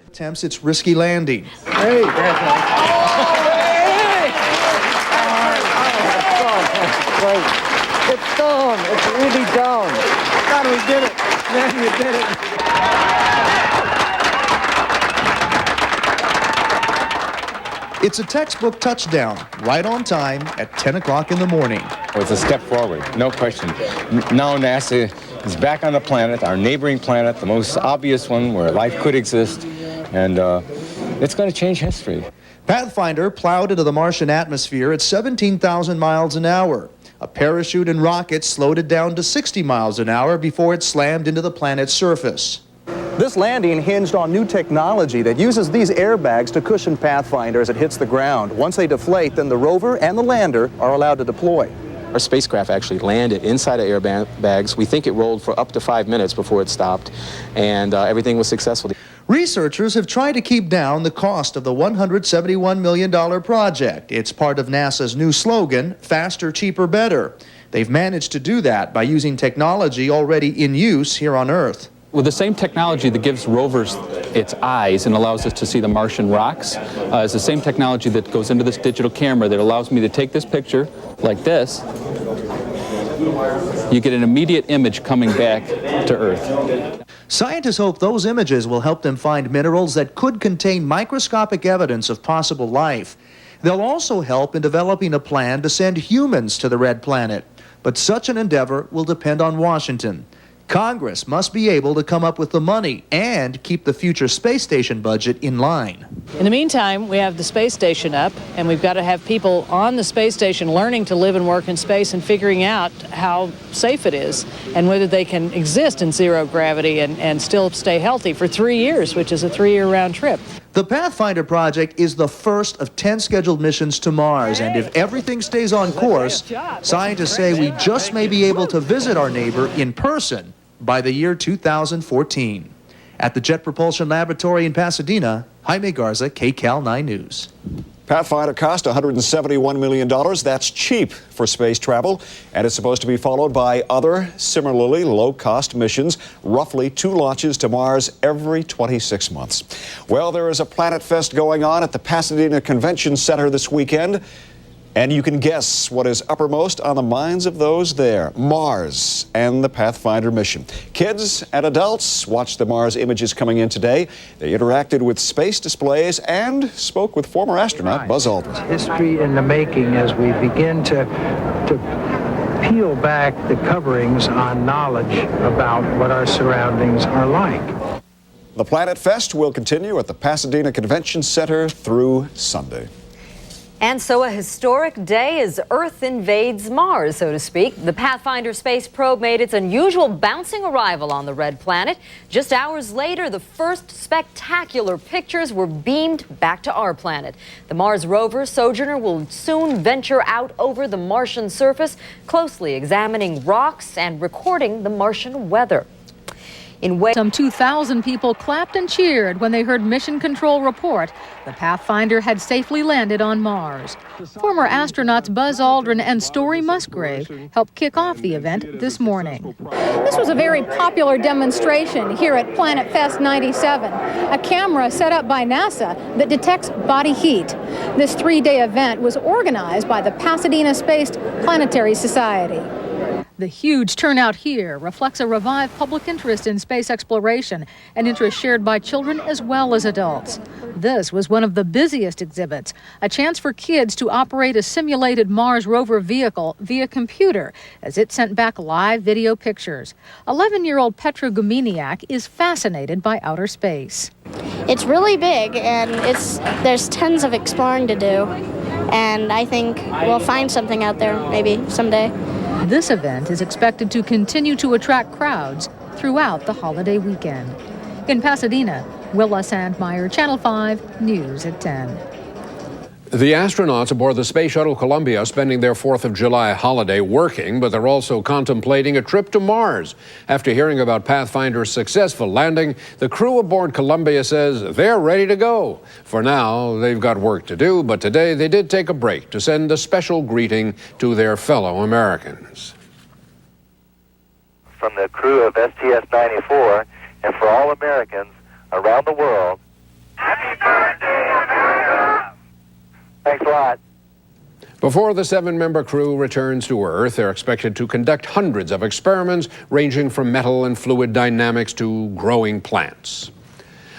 Attempts its risky landing. Hey! It's down. It's really down. God, we did it. Man, we did it. It's a textbook touchdown, right on time at 10 o'clock in the morning. It's a step forward, no question. Now NASA is back on the planet, our neighboring planet, the most obvious one where life could exist, and it's going to change history. Pathfinder plowed into the Martian atmosphere at 17,000 miles an hour. A parachute and rocket slowed it down to 60 miles an hour before it slammed into the planet's surface. This landing hinged on new technology that uses these airbags to cushion Pathfinder as it hits the ground. Once they deflate, then the rover and the lander are allowed to deploy. Our spacecraft actually landed inside of airbags. We think it rolled for up to 5 minutes before it stopped, and everything was successful. Researchers have tried to keep down the cost of the $171 million project. It's part of NASA's new slogan, faster, cheaper, better. They've managed to do that by using technology already in use here on Earth. With the same technology that gives rovers its eyes and allows us to see the Martian rocks, is the same technology that goes into this digital camera that allows me to take this picture like this. You get an immediate image coming back to Earth. Scientists hope those images will help them find minerals that could contain microscopic evidence of possible life. They'll also help in developing a plan to send humans to the Red Planet. But such an endeavor will depend on Washington. Congress must be able to come up with the money and keep the future space station budget in line. In the meantime, we have the space station up, and we've got to have people on the space station learning to live and work in space and figuring out how safe it is and whether they can exist in zero gravity and still stay healthy for 3 years, which is a 3-year round trip. The Pathfinder project is the first of 10 scheduled missions to Mars, and if everything stays on course, scientists say we just may be able to visit our neighbor in person by the year 2014. At the Jet Propulsion Laboratory in Pasadena, Jaime Garza, KCAL 9 News. Pathfinder cost $171 million. That's cheap for space travel, and it's supposed to be followed by other similarly low-cost missions, roughly 2 launches to Mars every 26 months. Well, there is a PlanetFest going on at the Pasidena Convention Center this weekend, and you can guess what is uppermost on the minds of those there: Mars and the Pathfinder mission. Kids and adults watched the Mars images coming in today. They interacted with space displays and spoke with former astronaut Buzz Aldrin. History in the making as we begin to peel back the coverings on knowledge about what our surroundings are like. The PlanetFest will continue at the Pasadena Convention Center through Sunday. And so a historic day as Earth invades Mars, so to speak. The Pathfinder space probe made its unusual bouncing arrival on the red planet. Just hours later, the first spectacular pictures were beamed back to our planet. The Mars rover Sojourner will soon venture out over the Martian surface, closely examining rocks and recording the Martian weather. Some 2,000 people clapped and cheered when they heard Mission Control report the Pathfinder had safely landed on Mars. Former astronauts Buzz Aldrin and Story Musgrave helped kick off the event this morning. This was a very popular demonstration here at PlanetFest 97, a camera set up by NASA that detects body heat. This 3-day event was organized by the Pasadena Space Planetary Society. The huge turnout here reflects a revived public interest in space exploration, an interest shared by children as well as adults. This was one of the busiest exhibits, a chance for kids to operate a simulated Mars rover vehicle via computer as it sent back live video pictures. 11-year-old Petra Guminiak is fascinated by outer space. It's really big, and there's tons of exploring to do, and I think we'll find something out there maybe someday. This event is expected to continue to attract crowds throughout the holiday weekend. In Pasadena, Willa Sandmeyer, Channel 5 News at 10. The astronauts aboard the Space Shuttle Columbia spending their 4th of July holiday working, but they're also contemplating a trip to Mars. After hearing about Pathfinder's successful landing, the crew aboard Columbia says they're ready to go. For now, they've got work to do, but today they did take a break to send a special greeting to their fellow Americans. From the crew of STS-94 and for all Americans around the world, Thanks a lot. Before the 7-member crew returns to Earth, they're expected to conduct hundreds of experiments ranging from metal and fluid dynamics to growing plants.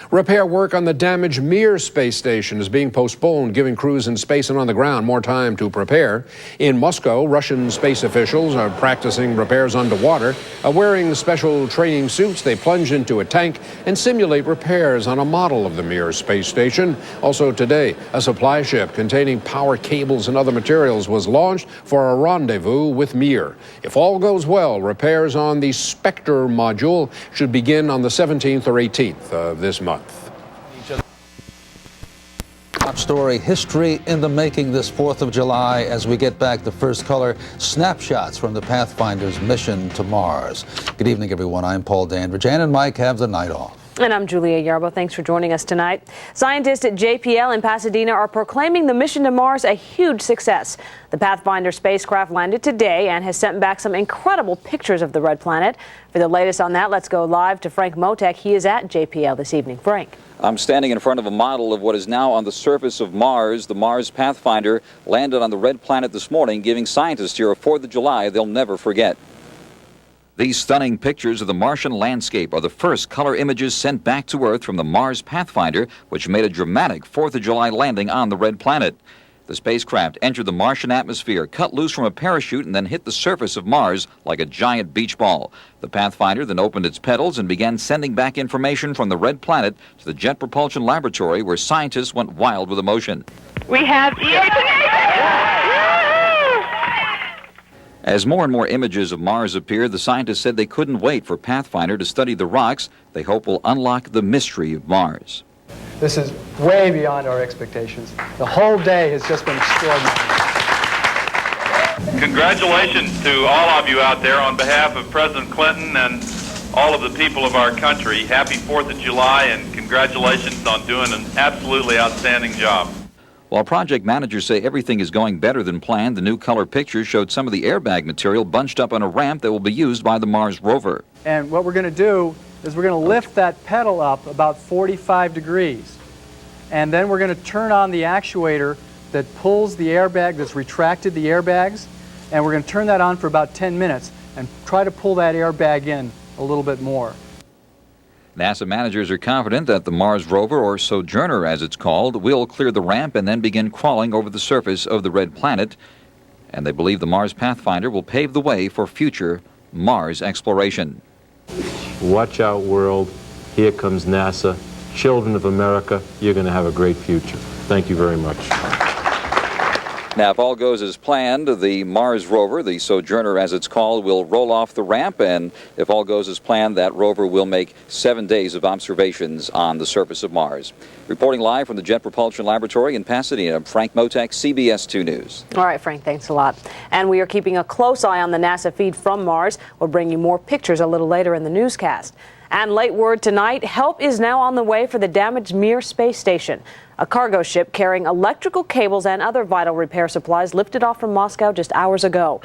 Repair work on the damaged Mir space station is being postponed, giving crews in space and on the ground more time to prepare. In Moscow, Russian space officials are practicing repairs underwater. Wearing special training suits, they plunge into a tank and simulate repairs on a model of the Mir space station. Also today, a supply ship containing power cables and other materials was launched for a rendezvous with Mir. If all goes well, repairs on the Spektr module should begin on the 17th or 18th of this month. Top story, history in the making this 4th of July as we get back the first color snapshots from the Pathfinder's mission to Mars. Good evening, everyone. I'm Paul Dandridge. Ann and Mike have the night off. And I'm Julia Yarbo. Thanks for joining us tonight. Scientists at JPL in Pasadena are proclaiming the mission to Mars a huge success. The Pathfinder spacecraft landed today and has sent back some incredible pictures of the red planet. For the latest on that, let's go live to Frank Motek. He is at JPL this evening. Frank. I'm standing in front of a model of what is now on the surface of Mars. The Mars Pathfinder landed on the red planet this morning, giving scientists here a 4th of July they'll never forget. These stunning pictures of the Martian landscape are the first color images sent back to Earth from the Mars Pathfinder, which made a dramatic 4th of July landing on the red planet. The spacecraft entered the Martian atmosphere, cut loose from a parachute, and then hit the surface of Mars like a giant beach ball. The Pathfinder then opened its petals and began sending back information from the red planet to the Jet Propulsion Laboratory, where scientists went wild with emotion. We have As more and more images of Mars appeared, the scientists said they couldn't wait for Pathfinder to study the rocks they hope will unlock the mystery of Mars. This is way beyond our expectations. The whole day has just been extraordinary. Congratulations to all of you out there on behalf of President Clinton and all of the people of our country. Happy 4th of July and congratulations on doing an absolutely outstanding job. While project managers say everything is going better than planned, the new color pictures showed some of the airbag material bunched up on a ramp that will be used by the Mars rover. And what we're going to do is we're going to lift that pedal up about 45 degrees. And then we're going to turn on the actuator that pulls the airbag, that's retracted the airbags, and we're going to turn that on for about 10 minutes and try to pull that airbag in a little bit more. NASA managers are confident that the Mars rover, or Sojourner as it's called, will clear the ramp and then begin crawling over the surface of the red planet. And they believe the Mars Pathfinder will pave the way for future Mars exploration. Watch out, world. Here comes NASA. Children of America, you're going to have a great future. Thank you very much. Now, if all goes as planned, the Mars rover, the Sojourner as it's called, will roll off the ramp, and if all goes as planned, that rover will make 7 days of observations on the surface of Mars. Reporting live from the Jet Propulsion Laboratory in Pasadena, Frank Motek, CBS 2 News. All right, Frank, thanks a lot. And we are keeping a close eye on the NASA feed from Mars. We'll bring you more pictures a little later in the newscast. And late word tonight, help is now on the way for the damaged Mir space station. A cargo ship carrying electrical cables and other vital repair supplies lifted off from Moscow just hours ago.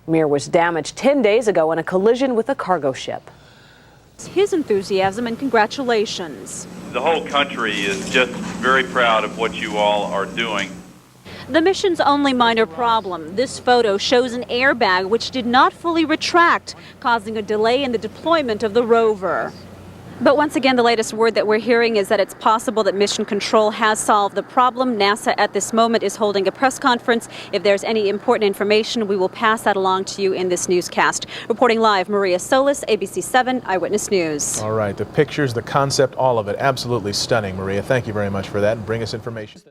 Mir was damaged 10 days ago in a collision with a cargo ship. his enthusiasm and congratulations. The whole country is just very proud of what you all are doing. The mission's only minor problem. This photo shows an airbag which did not fully retract, causing a delay in the deployment of the rover. But once again, the latest word that we're hearing is that it's possible that Mission Control has solved the problem. NASA at this moment is holding a press conference. If there's any important information, we will pass that along to you in this newscast. Reporting live, Maria Solis, ABC 7 Eyewitness News. All right, the pictures, the concept, all of it, absolutely stunning, Maria. Thank you very much for that, and bring us information.